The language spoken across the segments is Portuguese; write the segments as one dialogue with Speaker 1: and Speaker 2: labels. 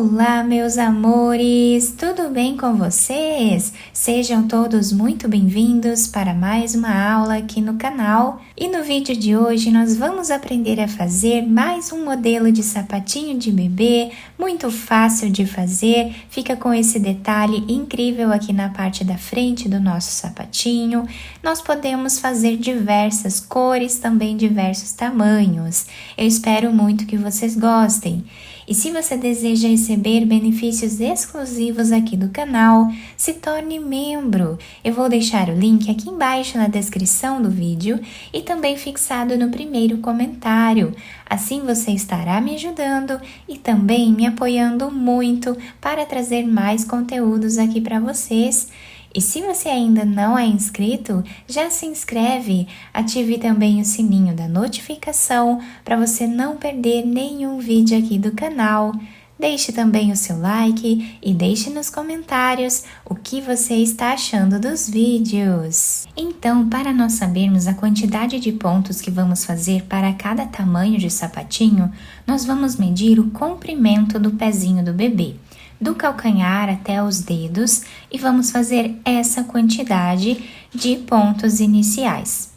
Speaker 1: Olá, meus amores! Tudo bem com vocês? Sejam todos muito bem-vindos para mais uma aula aqui no canal. E no vídeo de hoje nós vamos aprender a fazer mais um modelo de sapatinho de bebê, muito fácil de fazer, fica com esse detalhe incrível aqui na parte da frente do nosso sapatinho. Nós podemos fazer diversas cores, também diversos tamanhos. Eu espero muito que vocês gostem. E se você deseja receber benefícios exclusivos aqui do canal, se torne membro. Eu vou deixar o link aqui embaixo na descrição do vídeo e também fixado no primeiro comentário. Assim você estará me ajudando e também me apoiando muito para trazer mais conteúdos aqui para vocês. E se você ainda não é inscrito, já se inscreve, ative também o sininho da notificação para você não perder nenhum vídeo aqui do canal. Deixe também o seu like e deixe nos comentários o que você está achando dos vídeos. Então, para nós sabermos a quantidade de pontos que vamos fazer para cada tamanho de sapatinho, nós vamos medir o comprimento do pezinho do bebê, do calcanhar até os dedos, e vamos fazer essa quantidade de pontos iniciais.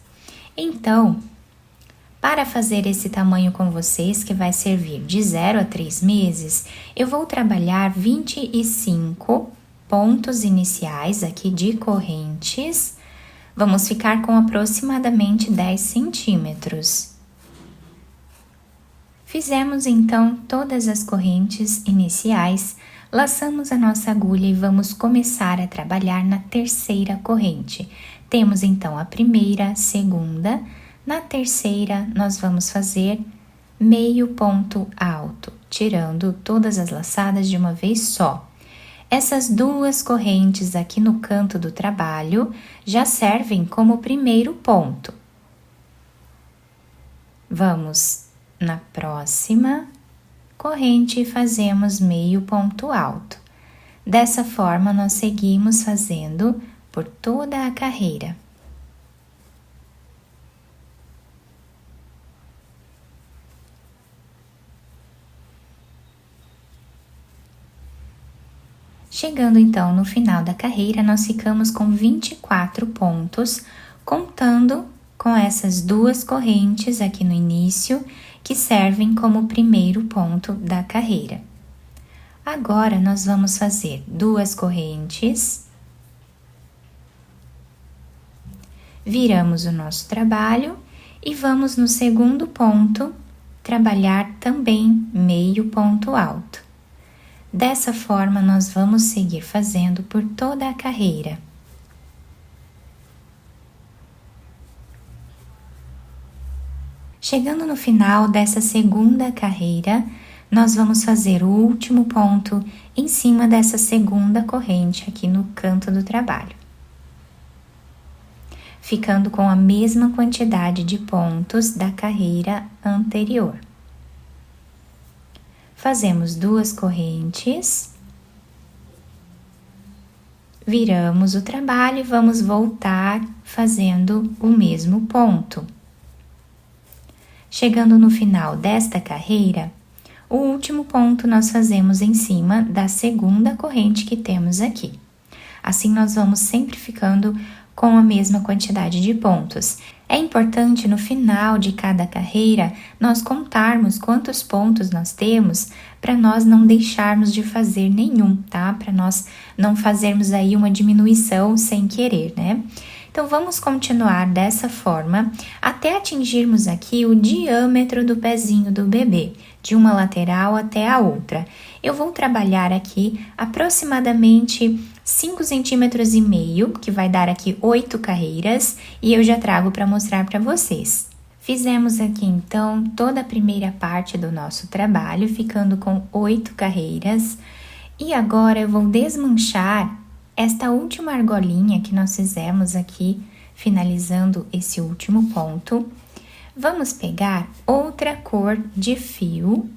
Speaker 1: Então, para fazer esse tamanho com vocês, que vai servir de 0 a 3 meses, eu vou trabalhar 25 pontos iniciais aqui de correntes. Vamos ficar com aproximadamente 10 centímetros. Fizemos então todas as correntes iniciais. Laçamos a nossa agulha e vamos começar a trabalhar na terceira corrente. Temos então a primeira, segunda. Na terceira, nós vamos fazer meio ponto alto, tirando todas as laçadas de uma vez só. Essas duas correntes aqui no canto do trabalho já servem como primeiro ponto. Vamos na próxima corrente e fazemos meio ponto alto. Dessa forma, nós seguimos fazendo por toda a carreira. Chegando então no final da carreira, nós ficamos com 24 pontos, contando com essas duas correntes aqui no início, que servem como primeiro ponto da carreira. Agora, nós vamos fazer duas correntes, viramos o nosso trabalho e vamos no segundo ponto trabalhar também meio ponto alto. Dessa forma, nós vamos seguir fazendo por toda a carreira. Chegando no final dessa segunda carreira, nós vamos fazer o último ponto em cima dessa segunda corrente aqui no canto do trabalho, ficando com a mesma quantidade de pontos da carreira anterior. Fazemos duas correntes, viramos o trabalho e vamos voltar fazendo o mesmo ponto. Chegando no final desta carreira, o último ponto nós fazemos em cima da segunda corrente que temos aqui. Assim, nós vamos sempre ficando com a mesma quantidade de pontos. É importante no final de cada carreira nós contarmos quantos pontos nós temos para nós não deixarmos de fazer nenhum, tá? Para nós não fazermos aí uma diminuição sem querer, né? Então, vamos continuar dessa forma até atingirmos aqui o diâmetro do pezinho do bebê, de uma lateral até a outra. Eu vou trabalhar aqui aproximadamente 5,5 centímetros, que vai dar aqui 8 carreiras, e eu já trago para mostrar para vocês. Fizemos aqui, então, toda a primeira parte do nosso trabalho, ficando com 8 carreiras. E agora eu vou desmanchar esta última argolinha que nós fizemos aqui, finalizando esse último ponto. Vamos pegar outra cor de fio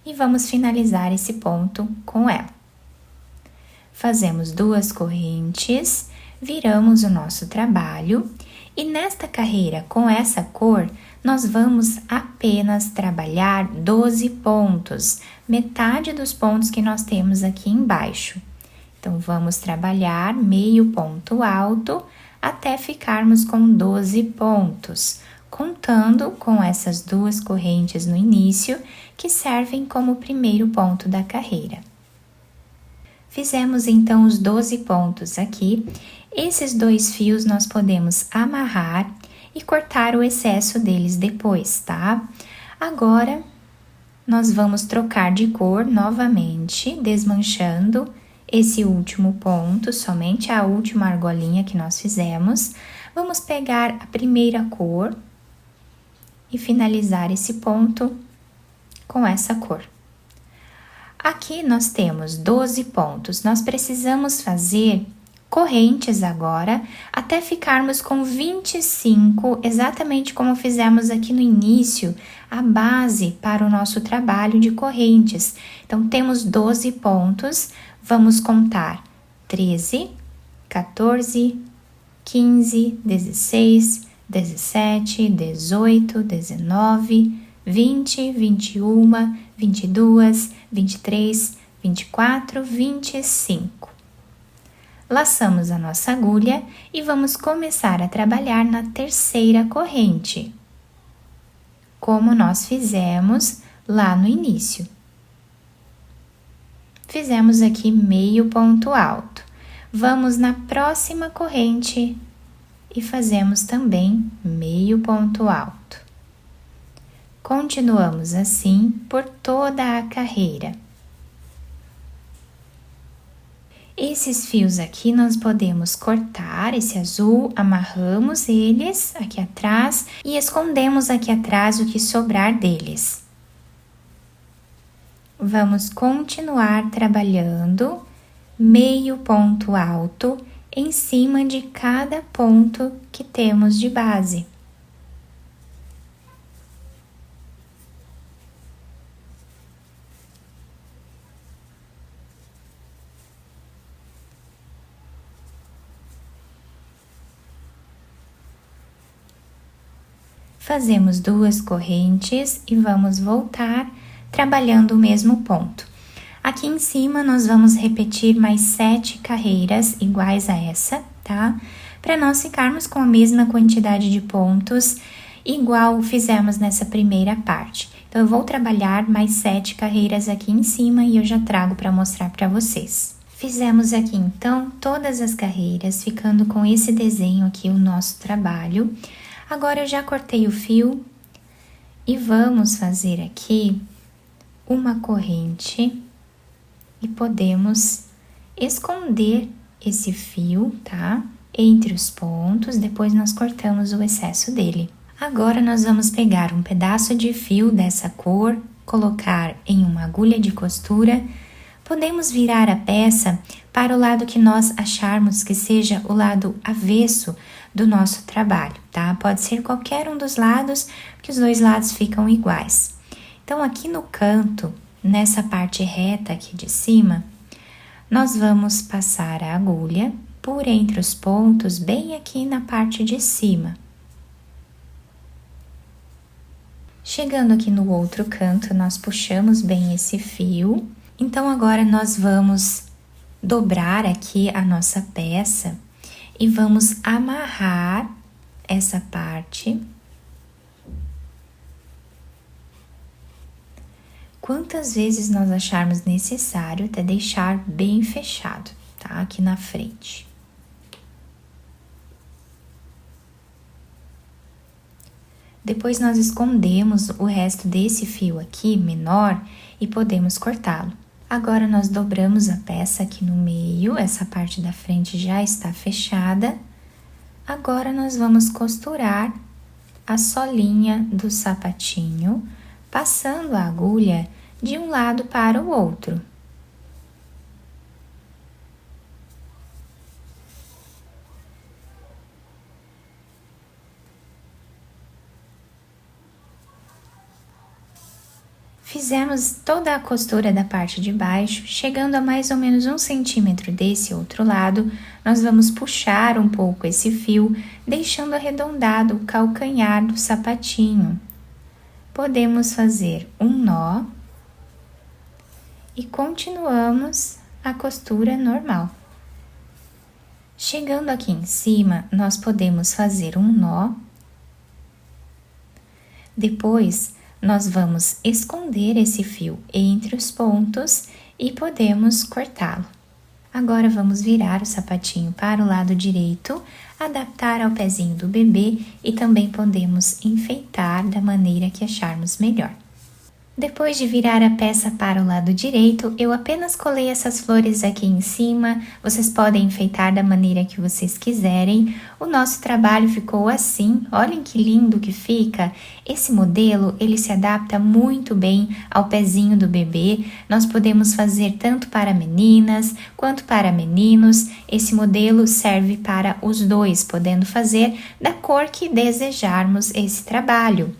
Speaker 1: e vamos finalizar esse ponto com ela. Fazemos duas correntes, viramos o nosso trabalho E nesta carreira com essa cor, nós vamos apenas trabalhar 12 pontos, metade dos pontos que nós temos aqui embaixo. Então, vamos trabalhar meio ponto alto até ficarmos com 12 pontos, contando com essas duas correntes no início, que servem como primeiro ponto da carreira. Fizemos então os 12 pontos aqui. Esses dois fios nós podemos amarrar e cortar o excesso deles depois, tá? Agora, nós vamos trocar de cor novamente, desmanchando esse último ponto, somente a última argolinha que nós fizemos. Vamos pegar a primeira cor e finalizar esse ponto com essa cor. Aqui nós temos 12 pontos, nós precisamos fazer correntes agora, até ficarmos com 25, exatamente como fizemos aqui no início, a base para o nosso trabalho de correntes. Então, temos 12 pontos, vamos contar 13, 14, 15, 16, 17, 18, 19, 20, 21, 22, 23, 24, 25. Laçamos a nossa agulha e vamos começar a trabalhar na terceira corrente, como nós fizemos lá no início. Fizemos aqui meio ponto alto. Vamos na próxima corrente e fazemos também meio ponto alto. Continuamos assim por toda a carreira. Esses fios aqui nós podemos cortar, esse azul, amarramos eles aqui atrás e escondemos aqui atrás o que sobrar deles. Vamos continuar trabalhando meio ponto alto em cima de cada ponto que temos de base. Fazemos duas correntes e vamos voltar trabalhando o mesmo ponto. Aqui em cima nós vamos repetir mais 7 carreiras iguais a essa, tá? Para nós ficarmos com a mesma quantidade de pontos, igual fizemos nessa primeira parte. Então, eu vou trabalhar mais 7 carreiras aqui em cima e eu já trago para mostrar para vocês. Fizemos aqui então todas as carreiras, ficando com esse desenho aqui o nosso trabalho. Agora eu já cortei o fio e vamos fazer aqui uma corrente e podemos esconder esse fio, tá? Entre os pontos, depois nós cortamos o excesso dele. Agora nós vamos pegar um pedaço de fio dessa cor, colocar em uma agulha de costura. Podemos virar a peça para o lado que nós acharmos que seja o lado avesso do nosso trabalho, tá? Pode ser qualquer um dos lados, que os dois lados ficam iguais. Então, aqui no canto, nessa parte reta aqui de cima, nós vamos passar a agulha por entre os pontos, bem aqui na parte de cima. Chegando aqui no outro canto, nós puxamos bem esse fio. Então, agora nós vamos dobrar aqui a nossa peça e vamos amarrar essa parte. Quantas vezes nós acharmos necessário até deixar bem fechado, tá? Aqui na frente. Depois nós escondemos o resto desse fio aqui, menor, e podemos cortá-lo. Agora, nós dobramos a peça aqui no meio, essa parte da frente já está fechada. Agora, nós vamos costurar a solinha do sapatinho, passando a agulha de um lado para o outro. Fizemos toda a costura da parte de baixo, chegando a mais ou menos 1 centímetro desse outro lado, nós vamos puxar um pouco esse fio, deixando arredondado o calcanhar do sapatinho. Podemos fazer um nó e continuamos a costura normal. Chegando aqui em cima, nós podemos fazer um nó. Depois, nós vamos esconder esse fio entre os pontos e podemos cortá-lo. Agora vamos virar o sapatinho para o lado direito, adaptar ao pezinho do bebê e também podemos enfeitar da maneira que acharmos melhor. Depois de virar a peça para o lado direito, eu apenas colei essas flores aqui em cima, vocês podem enfeitar da maneira que vocês quiserem. O nosso trabalho ficou assim, olhem que lindo que fica. Esse modelo, ele se adapta muito bem ao pezinho do bebê, nós podemos fazer tanto para meninas quanto para meninos. Esse modelo serve para os dois, podendo fazer da cor que desejarmos esse trabalho.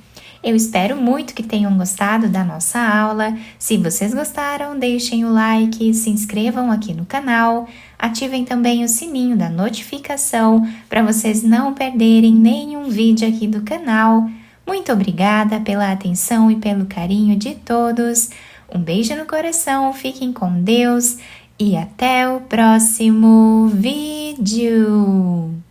Speaker 1: Eu espero muito que tenham gostado da nossa aula. Se vocês gostaram, deixem o like, se inscrevam aqui no canal, ativem também o sininho da notificação para vocês não perderem nenhum vídeo aqui do canal. Muito obrigada pela atenção e pelo carinho de todos. Um beijo no coração, fiquem com Deus e até o próximo vídeo!